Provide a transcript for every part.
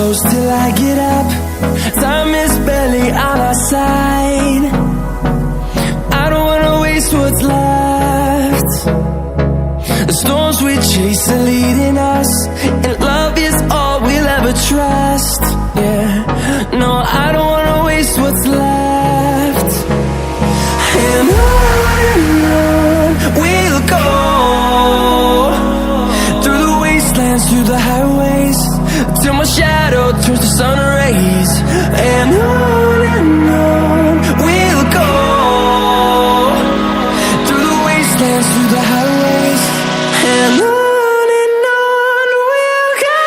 close till I get up. Time is barely on our side. I don't wanna waste what's left. The storms we chase are leading us, and love is all we'll ever trust. Yeah, no, I don't wanna waste what's left. And on we'll go, through the wastelands, through the highways, till my shadow turns to sun rays. And on we'll go, through the wastelands, through the highways, and on we'll go.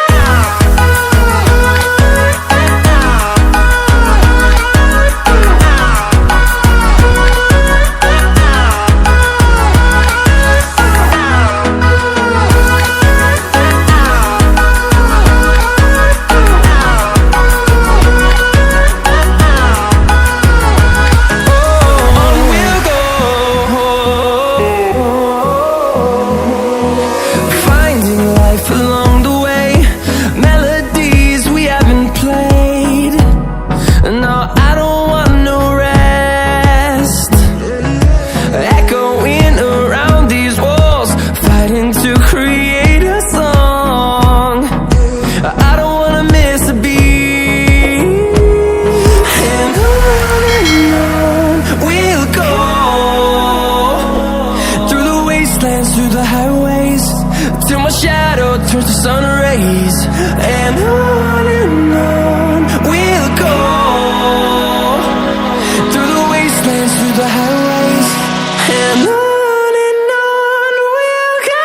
Through the highways, till my shadow turns to sun rays. And on we'll go, through the wastelands, through the highways, and on we'll go.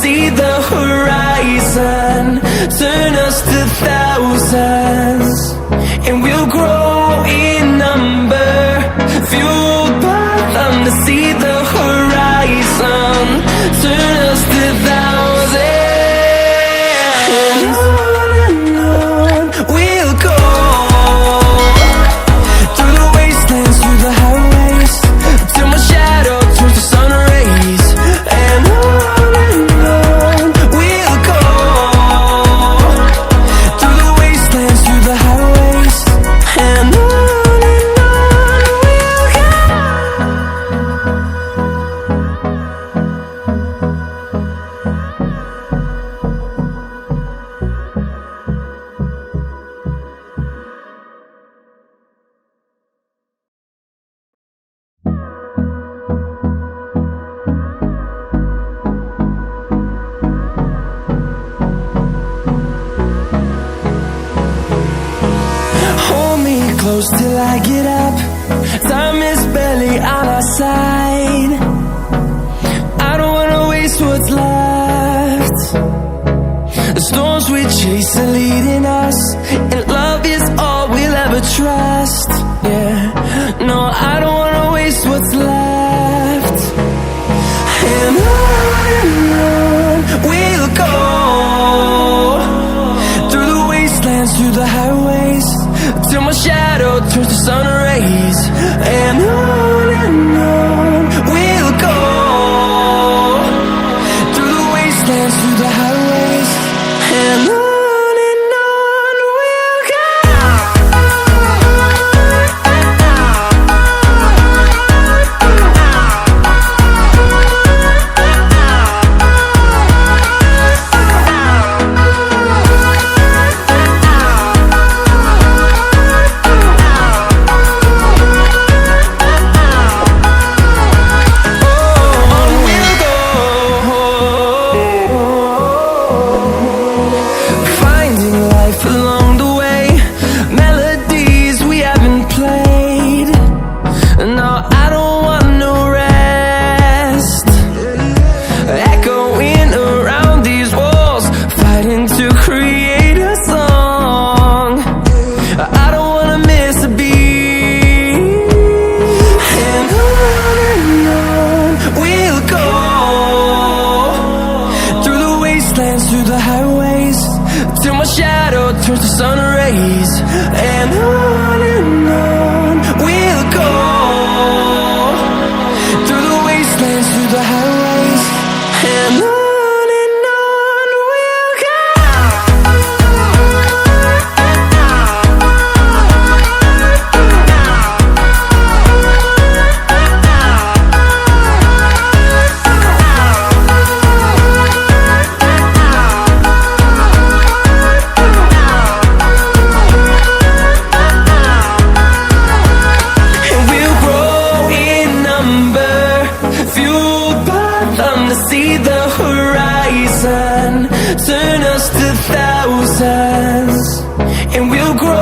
See the horizon, turn us to thousands, and we'll grow in number, fueled by them. To see the horizon, turn us to thousands, and on we'll go, through the wastelands, through the highways, till my shadow turns to sun rays. And close till I get up. Time is barely on our side. I don't wanna waste what's left. The storms we chase are leading us, and love is all we'll ever trust. Yeah, no, I don't wanna waste what's left. And on we'll go, through the wastelands, through the highways, till my shadow turns to sun rays. And on we'll go, through the wastelands, through the highways, and on we'll go. through the highways, till my shadow turns to sun rays. And on we'll go, through the wastelands, through the highways. And on we'll go. To see the horizon turn us to thousands, and we'll grow